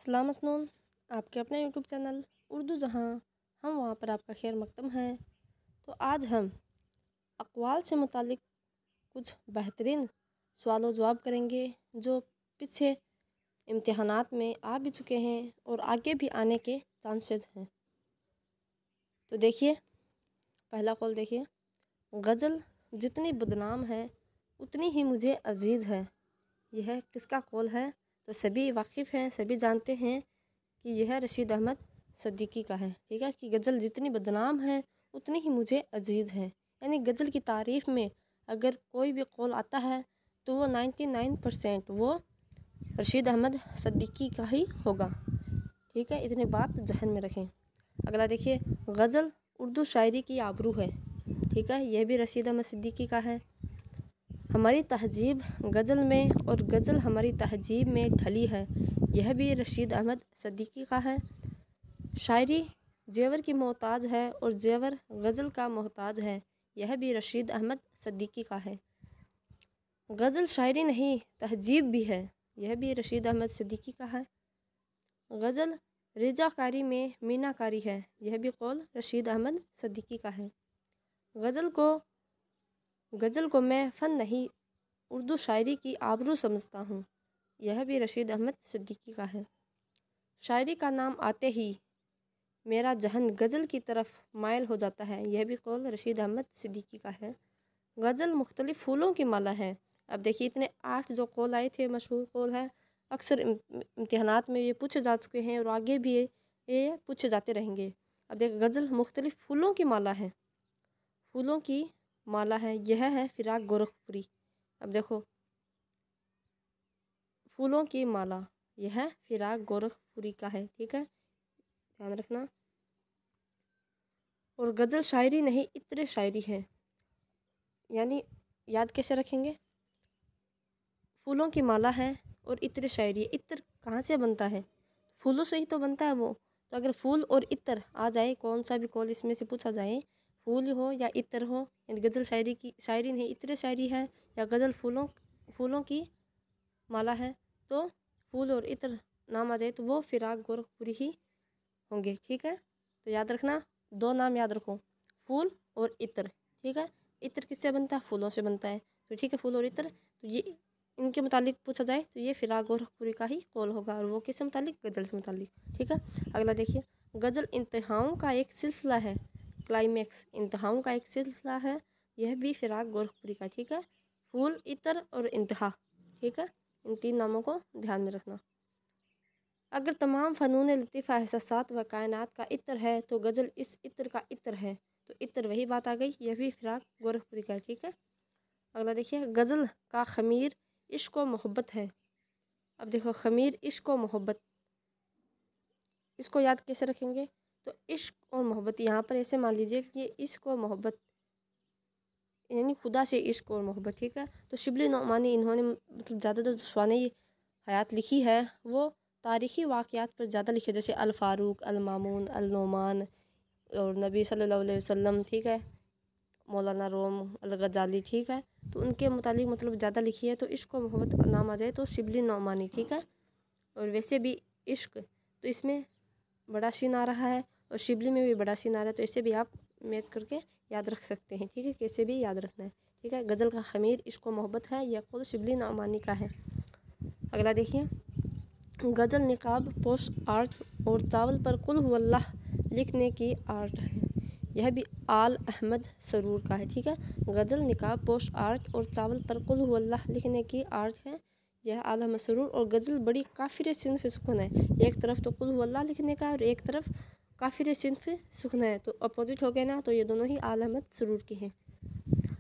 सलाम मसनून, आपके अपने यूट्यूब चैनल उर्दू जहाँ हम वहाँ पर आपका खैर मकदम है। तो आज हम अक़वाल से मुतालिक कुछ बेहतरीन सवाल जवाब करेंगे जो पीछे इम्तिहानात में आ भी चुके हैं और आगे भी आने के चांसेस हैं। तो देखिए, पहला कौल देखिए, गज़ल जितनी बदनाम है उतनी ही मुझे अजीज़ है। यह किसका कौल है? तो सभी वाकिफ़ हैं, सभी जानते हैं कि यह रशीद अहमद सिद्दीकी का है। ठीक है, कि गज़ल जितनी बदनाम है उतनी ही मुझे अजीज़ है। यानी गज़ल की तारीफ़ में अगर कोई भी कौल आता है तो वो 99% वो रशीद अहमद सिद्दीकी का ही होगा। ठीक है, इतनी बात जहन में रखें। अगला देखिए, गज़ल उर्दू शायरी की आबरू है। ठीक है, यह भी रशीद अहमद सिद्दीकी का है। हमारी तहजीब गज़ल में और गज़ल हमारी तहजीब में ढली है। यह भी रशीद अहमद सिद्दीकी का है। शायरी जेवर की मोहताज है और जेवर गज़ल का मोहताज है। यह भी रशीद अहमद सिद्दीकी का है। गज़ल शायरी नहीं तहजीब भी है। यह भी रशीद अहमद सिद्दीकी का है। गज़ल रिजाकारी में मीनाकारी है। यह भी कौल रशीद अहमद सिद्दीकी का है। गज़ल को मैं फ़न नहीं उर्दू शायरी की आबरू समझता हूँ। यह भी रशीद अहमद सिद्दीकी का है। शायरी का नाम आते ही मेरा जहन गज़ल की तरफ मायल हो जाता है। यह भी कौल रशीद अहमद सिद्दीकी का है। गज़ल मुख्तलिफ़ फूलों की माला है। अब देखिए, इतने 8 जो कौल आए थे मशहूर कौल है, अक्सर इम्तिहानात में ये पूछे जा चुके हैं और आगे भी ये पूछे जाते रहेंगे। अब देखिए, गज़ल मुख्तलिफ़ फूलों की माला है। फूलों की माला है, यह है फ़िराक गोरखपुरी। अब देखो, फूलों की माला यह है फ़िराक गोरखपुरी का है। ठीक है, ध्यान रखना। और गज़ल शायरी नहीं इत्र शायरी है। यानी याद कैसे रखेंगे? फूलों की माला है और इत्र शायरी है। इत्र कहाँ से बनता है? फूलों से ही तो बनता है वो। तो अगर फूल और इत्र आ जाए, कौन सा भी कौल इसमें से पूछा जाए, फूल हो या इत्र हो, यानी गज़ल शायरी नहीं इत्र शायरी है, या गज़ल फूलों की माला है, तो फूल और इत्र नाम आ जाए तो वो फ़िराक गोरखपुरी ही होंगे। ठीक है, तो याद रखना, 2 नाम याद रखो, फूल और इत्र। ठीक है, इत्र किससे बनता है? फूलों से बनता है। तो ठीक है, फूल और इत्र, तो ये इनके मुतालिक पूछा जाए तो ये फ़िराक गोरखपुरी का ही कौल होगा। और वो किससे मुतालिक? गज़ल से मुतालिक। ठीक है, अगला देखिए, गज़ल इंतहाओं का एक सिलसिला है। क्लाइमैक्स इंतहाओं का एक सिलसिला है। यह भी फ़िराक गोरखपुरी का। ठीक है, फूल, इत्र और इंतहा। ठीक है, इन 3 नामों को ध्यान में रखना। अगर तमाम फ़नून लतीफ़ा एहसासात व कायनात का इत्र है तो गज़ल इस इत्र का इत्र है। तो इत्र वही बात आ गई, यह भी फ़िराक गोरखपुरी का है। ठीक है, अगला देखिए, गज़ल का ख़मीर इश्क व मोहब्बत है। अब देखो, ख़मीर इश्क व मोहब्बत, इसको याद कैसे रखेंगे? तो इश्क और मोहब्बत, यहाँ पर ऐसे मान लीजिए कि ये इश्क और मोहब्बत यानी खुदा से इश्क और मोहब्बत। ठीक है, तो शिबली नौमानी इन्होंने मतलब ज़्यादातर जो स्वाने हयात लिखी है वो तारीख़ी वाक़यात पर ज़्यादा लिखे, जैसे अल फ़ारूक, अल मामून, अल नोमान और नबी सल्लल्लाहु अलैहि वसल्लम। ठीक है, मौलाना रोम, अल गज़ाली। ठीक है, तो उनके मुतालिक मतलब ज़्यादा लिखी है। तो इश्क और मोहब्बत नाम आ जाए तो शिबली नौमानी। ठीक है, और वैसे भी इश्क तो इसमें बड़ा शीन आ रहा है और शिबली में भी बड़ा शीन आ रहा है, तो इसे भी आप मैच करके याद रख सकते हैं। ठीक है, कैसे भी याद रखना है। ठीक है, गज़ल का ख़मीर इश्क व मोहब्बत है, यह क़ौल शिबली नौमानी का है। अगला देखिए, गज़ल निकाब पोश आर्ट और चावल पर कुल हुवल्लाह लिखने की आर्ट है। यह भी आल अहमद सरूर का है। ठीक है, गज़ल निकाब पोश आर्ट और चावल पर कुल हुवल्लाह लिखने की आर्ट है। यह आल अहमद सरूर। और गज़ल बड़ी काफ़िर सिन्फ़ सुखन है। एक तरफ तो कुल हुवल्लाह लिखने का और एक तरफ काफ़िर सिन्फ़ सुखन है, तो अपोजिट हो गया ना। तो ये दोनों ही आल अहमद सरूर की हैं।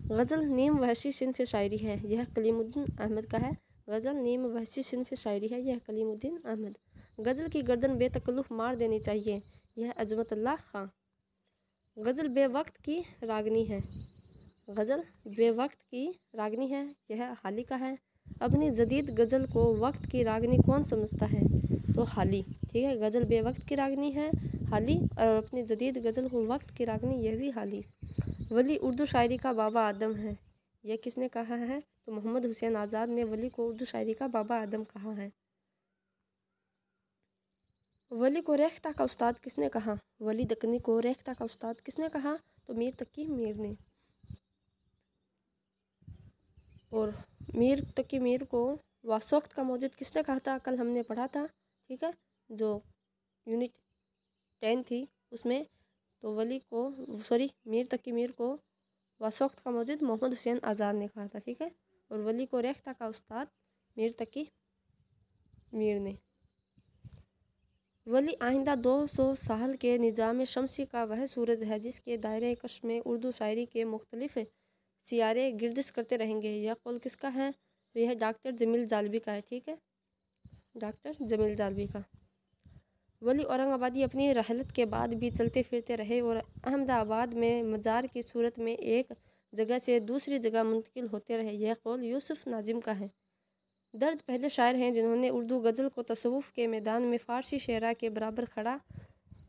गज़ल नीम वहशी सिन्फ़ शायरी है। यह कलीमुद्दीन अहमद का है। गज़ल नीम वहशी सिन्फ़ शायरी है, यह कलीमुद्दीन अहमद। गज़ल की गर्दन बेतकल्लुफ़ मार देनी चाहिए, यह अज़मतुल्लाह खां। गज़ल बेवक्त की रागनी है। गज़ल बेवक्त की रागनी है, यह हाली का है। अपनी जदीद गज़ल को वक्त की रागनी कौन समझता है? तो हाली। ठीक है, गज़ल बेवक्त की रागनी है हाली, और अपनी जदीद गज़ल को वक्त की रागनी यह भी हाली। वली उर्दू शायरी का बाबा आदम है। यह किसने कहा है? तो मोहम्मद हुसैन आज़ाद ने वली को उर्दू शायरी का बाबा आदम कहा है। वली को रेख्ता का उस्ताद किसने कहा? वली दक्कनी को रेख्ता का उस्ताद किसने कहा? तो मीर तकी मीर ने। और मीर तकी मीर को वासोक्त का मौजिद किसने कहा था? कल हमने पढ़ा था, ठीक है, जो यूनिट 10 थी उसमें। तो वली को मीर तकी मीर को वासोक्त का मौजिद मोहम्मद हुसैन आज़ाद ने कहा था, ठीक है। और वली को रेख्ता का उस्ताद मीर तकी मीर ने। वली आइंदा 200 साल के निज़ाम शमसी का वह सूरज है जिसके दायरे कश में उर्दू शायरी के मुख्तलिफ सियारे गर्दिश करते रहेंगे। यह कौल किसका है? तो यह डॉक्टर जमील जालबी का है, ठीक है, डॉक्टर जमील जालबी का। वली औरंगाबादी अपनी रहलत के बाद भी चलते फिरते रहे और अहमदाबाद में मज़ार की सूरत में एक जगह से दूसरी जगह मुंतकिल होते रहे। यह कौल यूसुफ नाजिम का है। दर्द पहले शायर हैं जिन्होंने उर्दू गज़ल को तसव्वुफ़ के मैदान में फ़ारसी शेरा के बराबर खड़ा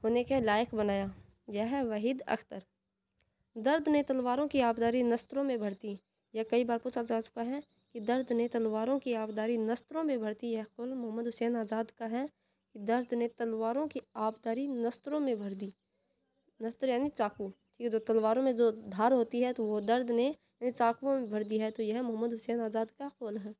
होने के लायक बनाया। यह है वहीद अख्तर। दर्द ने तलवारों की आबदारी नस्त्रों में भरती। यह कई बार पूछा जा चुका है कि दर्द ने तलवारों की आबदारी नस्त्रों में भरती। यह कौल मोहम्मद हुसैन आज़ाद का है कि दर्द ने तलवारों की आबदारी नस्त्रों में भर दी। नस्त्र यानी चाकू, ठीक है, जो तलवारों में जो धार होती है तो वो दर्द ने यानी चाकुओं में भर दी है। तो यह मोहम्मद हुसैन आज़ाद का कौल है।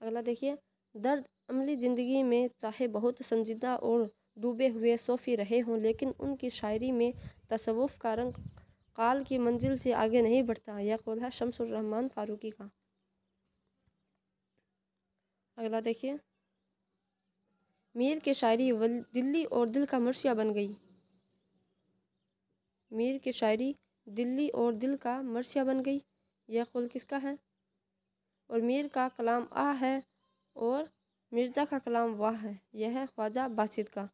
अगला देखिए, दर्द अमली ज़िंदगी में चाहे बहुत संजीदा और डूबे हुए सूफ़ी रहे हों लेकिन उनकी शायरी में तसव्वुफ़ का रंग काल की मंजिल से आगे नहीं बढ़ता। यह कौल है शम्सुर रहमान फारूकी का। अगला देखिए, मीर की शायरी दिल्ली और दिल का मर्शिया बन गई। मीर की शायरी दिल्ली और दिल का मर्शिया बन गई। यह कौल किसका है? और मीर का कलाम आ है और मिर्ज़ा का कलाम वाह है। यह है ख्वाजा बासित का।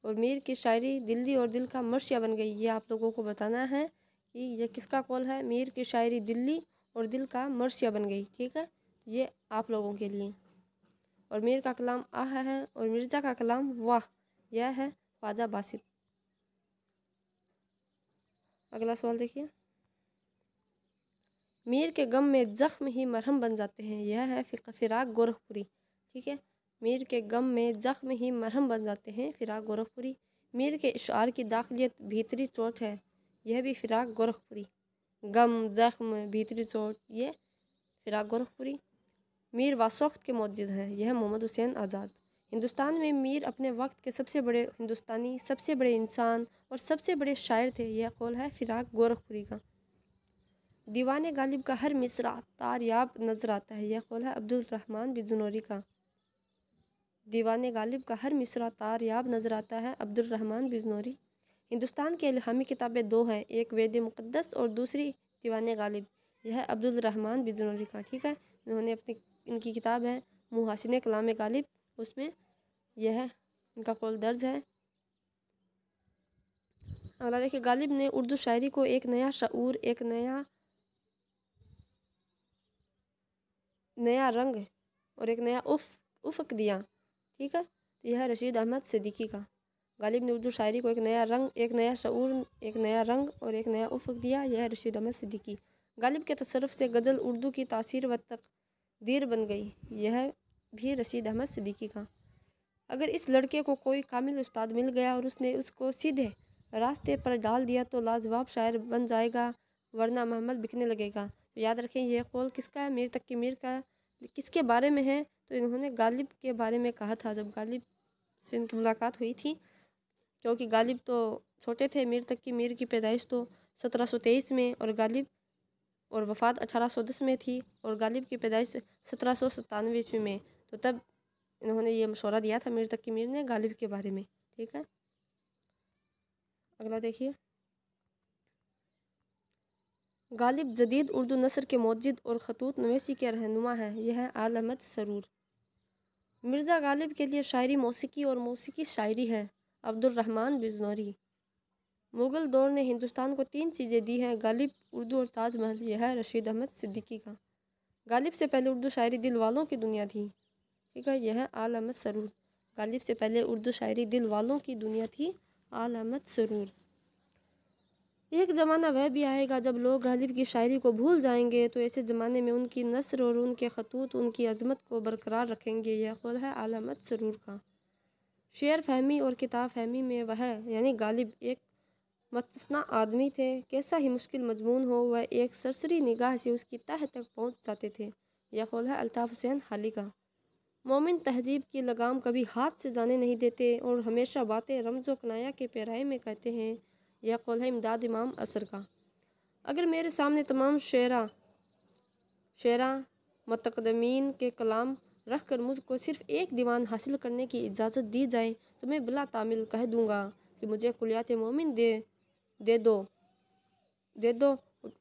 और मीर की शायरी दिल्ली और दिल का मर्शिया बन गई, ये आप लोगों को बताना है कि यह किसका कौल है। मीर की शायरी दिल्ली और दिल का मर्शिया बन गई, ठीक है, ये आप लोगों के लिए। और मीर का कलाम आह है और मिर्ज़ा का कलाम वाह, यह है ख्वाजा बासित। अगला सवाल देखिए, मीर के गम में ज़ख्म ही मरहम बन जाते हैं। यह है फ़िराक गोरखपुरी, ठीक है, मीर के गम में ज़ख्म ही मरहम बन जाते हैं, फ़िराक गोरखपुरी। मीर के इशार की दाखिलियत भीतरी चोट है। यह भी फ़िराक गोरखपुरी। गम, ज़ख्म, भीतरी चोट, ये फ़िराक गोरखपुरी। मीर वासोख्त के मौजिद है। यह मोहम्मद हुसैन आज़ाद। हिंदुस्तान में मीर अपने वक्त के सबसे बड़े हिंदुस्तानी, सबसे बड़े इंसान और सबसे बड़े शायर थे। यह कौल है फ़िराक गोरखपुरी का। दीवाने गालिब का हर मिसरा तारयाब नजर आता है। यह कौल है अब्दुल रहमान बिजनौरी का। दीवाने गालिब का हर मिसरा तारयाब नजर आता है, अब्दुल रहमान बिजनौरी। हिंदुस्तान की इल्हामी किताबें दो हैं, एक वेद मुक़द्दस और दूसरी दीवाने गालिब। यह है अब्दुल रहमान बिजनौरी का, ठीक है, इन्होंने अपनी इनकी किताब है मुहासिने कलाम गालिब, उसमें यह है इनका कौल दर्ज है। अगला देखिए, गालिब ने उर्दू शायरी को एक नया शऊर, एक नया रंग और एक नया उफ़क़ दिया, ठीक है, तो यह है रशीद अहमद सिद्दीकी का। गालिब ने उर्दू शायरी को एक नया रंग, एक नया शऊर, एक नया रंग और एक नया उफ़क़ दिया। यह है रशीद अहमद सिद्दीकी। गालिब के तसर्रुफ़ से गज़ल उर्दू की तासीर व तक़दीर बन गई। यह भी रशीद अहमद सिद्दीकी का। अगर इस लड़के को कोई कामिल उस्ताद मिल गया और उसने उसको सीधे रास्ते पर डाल दिया तो लाजवाब शायर बन जाएगा, वरना महमल बिकने लगेगा। तो याद रखें, यह कौल किसका है? मीर तकी मीर का। किसके बारे में है? तो इन्होंने गालिब के बारे में कहा था जब गालिब से इनकी मुलाकात हुई थी, क्योंकि गालिब तो छोटे थे। मीर तकी मीर की पैदाइश तो 1723 में और वफ़ात 1810 में थी और गालिब की पैदाइश 1797 ईस्वी में। तो तब इन्होंने ये मशवरा दिया था मीर तकी मीर ने गालिब के बारे में, ठीक है। अगला देखिए, गालिब जदीद उर्दू नसर के मौजिद और खतूत नवेसी के रहनुमा हैं। यह है आल अहमद सरूर। मिर्ज़ा गालिब के लिए शायरी मौसीकी और मौसीकी शायरी है, अब्दुल रहमान बिजनौरी। मुग़ल दौर ने हिंदुस्तान को 3 चीज़ें दी हैं, गालिब, उर्दू और ताजमहल। यह है रशीद अहमद सिद्दीकी का। गालिब से पहले उर्दू शायरी दिल वालों की दुनिया थी, ठीक है, यह है आल अहमद सरूर। गालिब से पहले उर्दू शायरी दिल वालों की दुनिया थी, आल अहमद सरूर। एक ज़माना वह भी आएगा जब लोग गालिब की शायरी को भूल जाएंगे, तो ऐसे ज़माने में उनकी नस्र और उनके खतूत उनकी अज़मत को बरकरार रखेंगे। यह कौल है आल अहमद सरूर का। शेर फहमी और किताब फहमी में वह यानी गालिब एक मतस्ना आदमी थे। कैसा ही मुश्किल मजमून हो, वह एक सरसरी निगाह से उसकी तह तक पहुंच जाते थे। यह कौल है अल्ताफ़ हुसैन हाली का। मोमिन तहजीब की लगाम कभी हाथ से जाने नहीं देते और हमेशा बातें रमज़ो कनाया के पैराए में कहते हैं। यह कौल है इमदाद इमाम असर का। अगर मेरे सामने तमाम शेरा मतकदमीन के कलाम रख कर मुझको सिर्फ़ एक दीवान हासिल करने की इजाज़त दी जाए तो मैं बिला तामिल कह दूँगा कि मुझे कुलियात मोमिन दे दो दे दो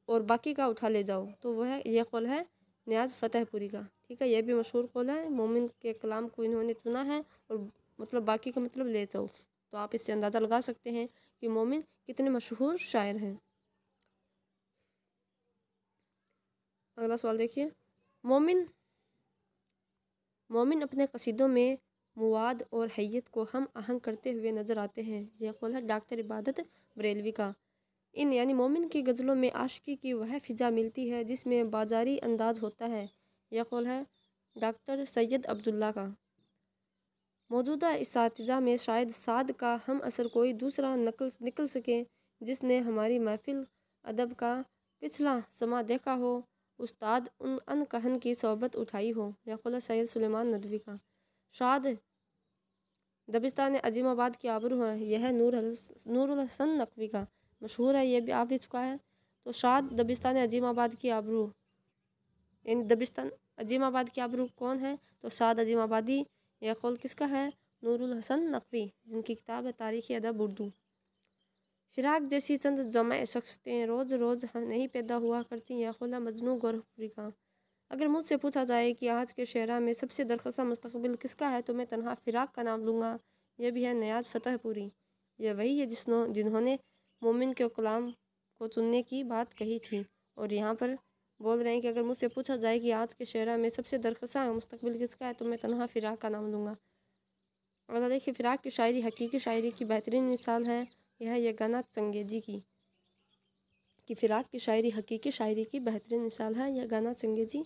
और बाकी का उठा ले जाओ। तो वह यह कौल है नियाज़ फ़तेहपुरी का। ठीक है, यह भी मशहूर कौल है। मोमिन के कलाम को इन्होंने चुना है और मतलब बाकी का मतलब ले जाओ। तो आप इससे अंदाज़ा लगा सकते हैं कि मोमिन कितने मशहूर शायर हैं। अगला सवाल देखिए। मोमिन मोमिन अपने कसीदों में मुवाद और हैयत को हम आहंग करते हुए नज़र आते हैं। यह कौल है डॉक्टर इबादत बरेलवी का। इन यानी मोमिन की गज़लों में आशिकी की वह फ़िज़ा मिलती है जिसमें बाजारी अंदाज होता है। यह कौल है डॉक्टर सैयद अब्दुल्ला का। मौजूदा इसातिज़ा में शायद साद का हम असर कोई दूसरा निकल सके जिसने हमारी महफिल अदब का पिछला समा देखा हो, उस्ताद उन अनकहन की सोहबत उठाई हो। यह कौल है सैयद सुलेमान नदवी का। शाद दबिस्तान अजीमाबाद की आबरू है। यह नूरुल हसन नकवी का। मशहूर है, यह भी आ भी चुका है। तो शाद दबिस्तान अजीमाबाद की आबरू यानी दबिस्तान अजीमाबाद की आबरू कौन है? तो शाद अजीमाबादी। यह कौल किसका है? नूरुल हसन नकवी, जिनकी किताब है तारीख़ अदब उर्दू। फिराक जैसी चंद जमा शख्सियतें रोज़ रोज़ नहीं पैदा हुआ करती। यह कौल है मजनू गोरखपुरी का। अगर मुझसे पूछा जाए कि आज के शहरा में सबसे दरख्वास्त मुस्तकबिल किसका है तो मैं तनहा फ़िराक का नाम लूँगा। यह भी है नियाज़ फ़तेहपुरी। यह वही है जिन्होंने मोमिन के कलाम को चुनने की बात कही थी। और यहाँ पर बोल रहे हैं कि अगर मुझसे पूछा जाए कि आज के शहरा में सबसे दरख्वास्त मुस्तकबिल किसका है तो मैं तनहा फ़िराक का नाम लूँगा। और देखिए, फ़िराक की शायरी हकीकी शायरी की बेहतरीन मिसाल है। यह गाना चंगेज़ी की फ़िराक की शायरी हकीकी शायरी की बेहतरीन मिसाल है। यह गाना चंगेज़ी।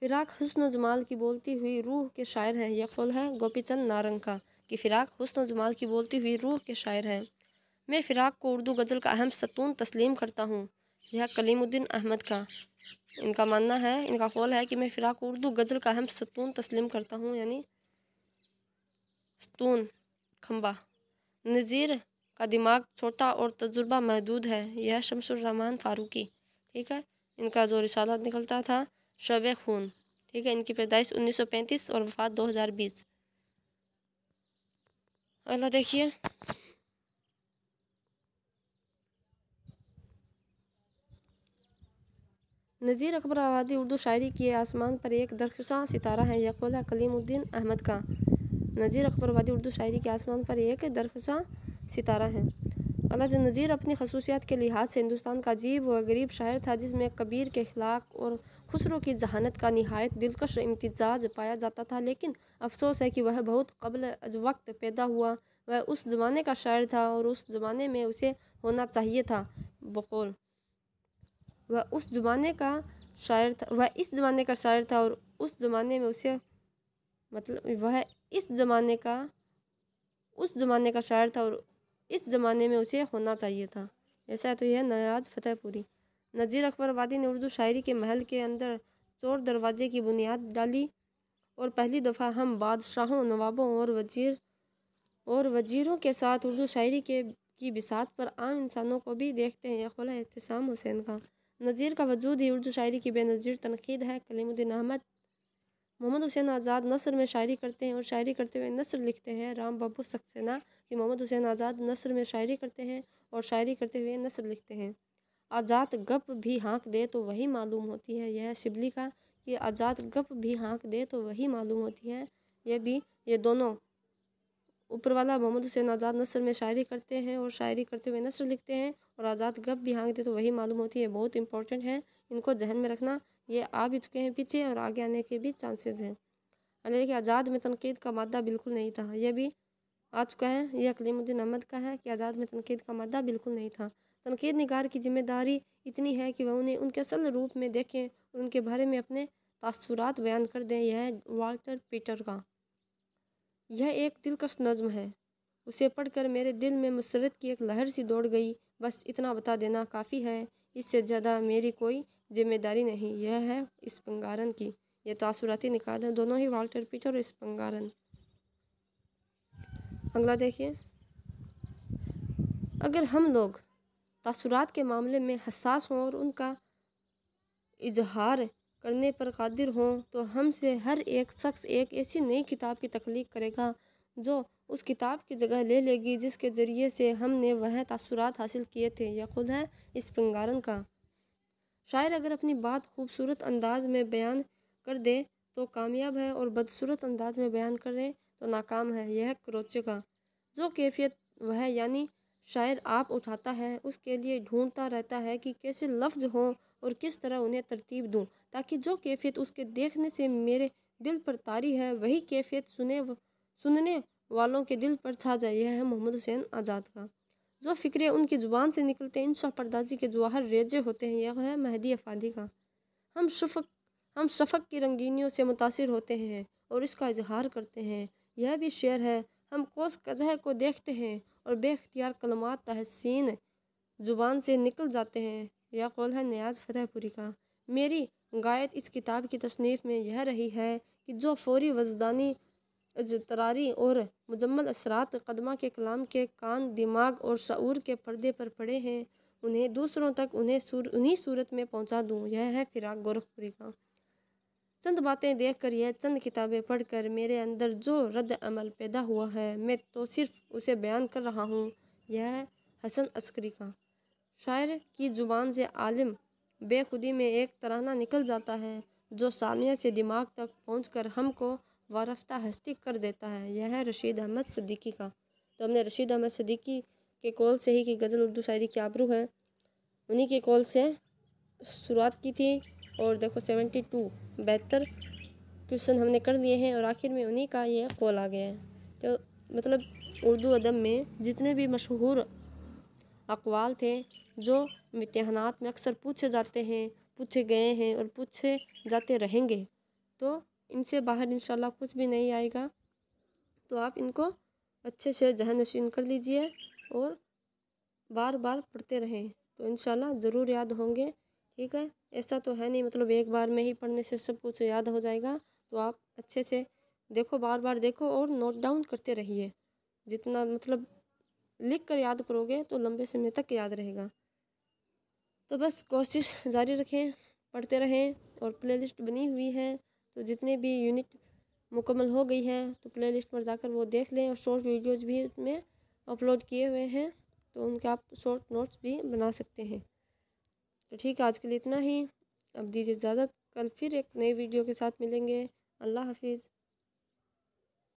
फ़िराक हुस्न जमाल की बोलती हुई रूह के शायर हैं। यह कौल है गोपीचंद नारंग का कि फ़िराक हुस्न जमाल की बोलती हुई रूह के शायर हैं। मैं फ़िराक को उर्दू गज़ल का अहम सतून तस्लीम करता हूँ। यह कलीमुद्दीन अहमद का इनका मानना है, इनका कौल है कि मैं फ़िराक को उर्दू गज़ल का अहम सतून तस्लीम करता हूँ, यानी सतून खंबा। नज़ीर का दिमाग छोटा और तजुर्बा महदूद है। यह शमसुर रहमान फ़ारूकी। ठीक है, इनका जो रिसाला निकलता था शब खून। ठीक है, इनकी पैदाइश 1935 और वफ़ात 2020। अगला देखिए। नज़ीर अकबर आबादी उर्दू शायरी के आसमान पर एक दरख्शां सितारा है। यह कौल है कलीमुद्दीन अहमद का। नज़ीर अकबर आबादी उर्दू शायरी के आसमान पर एक दरख्शां सितारा है। अल्लाह नज़ीर अपनी खसूसियात के लिहाज से हिंदुस्तान का अजीब व गरीब शायर था जिसमें कबीर के अखलाक और खुसरो की जहानत का निहायत दिलकश इम्तिजाज पाया जाता था। लेकिन अफसोस है कि वह बहुत कबल अज वक्त पैदा हुआ। वह उस ज़माने का शायर था और उस ज़माने में उसे होना चाहिए था बकौल वह उस ज़माने का शायर था वह इस ज़माने का शायर था और उस ज़माने में उसे मतलब वह इस ज़माने का उस ज़माने का शायर था और इस ज़माने में उसे होना चाहिए था। ऐसा है तो यह नियाज़ फ़तेहपुरी। नज़ीर अकबर आबादी ने उर्दू शायरी के महल के अंदर चोर दरवाज़े की बुनियाद डाली और पहली दफ़ा हम बादशाहों, नवाबों और वज़ीरों के साथ उर्दू शायरी की बिसात पर आम इंसानों को भी देखते हैं। यह कौल है एहतिसाम हुसैन का। नज़ीर का वजूद ही उर्दू शायरी की बेनज़ीर तनकीद है। कलीमुद्दीन अहमद। मोहम्मद हुसैन आज़ाद नस्र में शायरी करते हैं और शायरी करते हुए नस्र लिखते हैं। राम बाबू सक्सेना कि मोहम्मद हुसैन आज़ाद नस्र में शायरी करते हैं और शायरी करते हुए नस्र लिखते हैं। आज़ाद गप भी हाँक दे तो वही मालूम होती है। यह शिबली का कि आज़ाद गप भी हाँक दे तो वही मालूम होती है। ये दोनों ऊपर वाला मोहम्मद हुसैन आज़ाद नस्र में शायरी करते हैं और शायरी करते हुए नस्र लिखते हैं और आज़ाद गप भी हाँक दे तो वही मालूम होती है। बहुत इंपॉर्टेंट है, इनको जहन में रखना। ये आ भी चुके हैं पीछे और आगे आने के भी चांसेस हैं। देखिए, आज़ाद में तनकीद का मादा बिल्कुल नहीं था। यह भी आ चुका है। यह कलीमुद्दीन अहमद का है कि आज़ाद में तनकीद का मादा बिल्कुल नहीं था। तनकीद निगार की जिम्मेदारी इतनी है कि वह उन्हें उनके असल रूप में देखें और उनके बारे में अपने तासुरात बयान कर दें। यह है वाल्टर पीटर का। यह एक दिलकश नज़्म है। उसे पढ़कर मेरे दिल में मसरत की एक लहर सी दौड़ गई। बस इतना बता देना काफ़ी है, इससे ज़्यादा मेरी कोई जिम्मेदारी नहीं। यह है स्पंगारन की ये तासुराती निकात है, दोनों ही वाल्टर पिट और स्पंगारन। अगला देखिए, अगर हम लोग तासुरात के मामले में हसास हों और उनका इजहार करने पर कादिर हों तो हम से हर एक शख्स एक ऐसी नई किताब की तख्लीक करेगा जो उस किताब की जगह ले लेगी जिसके ज़रिए से हमने वह तासुरात हासिल किए थे। यह खुद है स्पंगारन का। शायर अगर अपनी बात खूबसूरत अंदाज में बयान कर दे तो कामयाब है और बदसूरत अंदाज में बयान करे तो नाकाम है। यह क्रोचे का जो कैफियत वह यानी शायर आप उठाता है उसके लिए ढूंढता रहता है कि कैसे लफ्ज़ हों और किस तरह उन्हें तरतीब दूं ताकि जो कैफियत उसके देखने से मेरे दिल पर तारी है वही कैफियत सुनने वालों के दिल पर छा जाए। यह है मोहम्मद हुसैन आज़ाद का। जो फ़िक्रे उनकी ज़ुबान से निकलते हैं इंशा पर्दाजी के जवाहर रेजे होते हैं। यह है मेहदी अफादी का। हम शफ़क़ की रंगीनियों से मुतासिर होते हैं और इसका इजहार करते हैं। यह भी शेर है। हम कोस कज़ह को देखते हैं और बेख्तियार कलमात तहसीन ज़ुबान से निकल जाते हैं। यह कौल है नियाज़ फतेहपुरी का। मेरी गायत इस किताब की तसनीफ़ में यह रही है कि जो फ़ौरी वजदानी इज़तरारी और मुजम्मल असरात कदमा के कलाम के कान दिमाग और शऊर के पर्दे पर पड़े हैं उन्हें दूसरों तक उन्हीं सूरत में पहुंचा दूं। यह है फिराक गोरखपुरी का। चंद बातें देखकर यह चंद किताबें पढ़कर मेरे अंदर जो रद्द अमल पैदा हुआ है मैं तो सिर्फ उसे बयान कर रहा हूँ। यह है हसन अस्करी का। शायर की ज़ुबान से आलिम बेखुदी में एक तराना निकल जाता है जो सामिया से दिमाग तक पहुंचकर हमको वारफ्ता हस्ती कर देता है। यह है रशीद अहमद सिद्दीकी का। तो हमने रशीद अहमद सिद्दीकी के कौल से ही कि गज़ल उर्दू शायरी की आबरू है, उन्हीं के कौल से शुरुआत की थी। और देखो 72 क्वेश्चन हमने कर लिए हैं और आखिर में उन्हीं का ये कौल आ गया है। तो मतलब उर्दू अदब में जितने भी मशहूर अक़वाल थे जो इम्तिहानात में अक्सर पूछे जाते हैं, पूछे गए हैं और पूछे जाते रहेंगे, तो इनसे बाहर इंशाल्लाह कुछ भी नहीं आएगा। तो आप इनको अच्छे से जहन नशीन कर लीजिए और बार बार पढ़ते रहें तो इंशाल्लाह ज़रूर याद होंगे। ठीक है, ऐसा तो है नहीं मतलब एक बार में ही पढ़ने से सब कुछ याद हो जाएगा। तो आप अच्छे से देखो, बार बार देखो और नोट डाउन करते रहिए। जितना मतलब लिख कर याद करोगे तो लंबे समय तक याद रहेगा। तो बस कोशिश जारी रखें, पढ़ते रहें। और प्लेलिस्ट बनी हुई है तो जितने भी यूनिट मुकम्मल हो गई है तो प्लेलिस्ट पर जाकर वो देख लें और शॉर्ट वीडियोज़ भी उसमें अपलोड किए हुए हैं तो उनके आप शॉर्ट नोट्स भी बना सकते हैं। तो ठीक है, आज के लिए इतना ही। अब दीजिए इजाज़त, कल फिर एक नई वीडियो के साथ मिलेंगे। अल्लाह हाफिज़।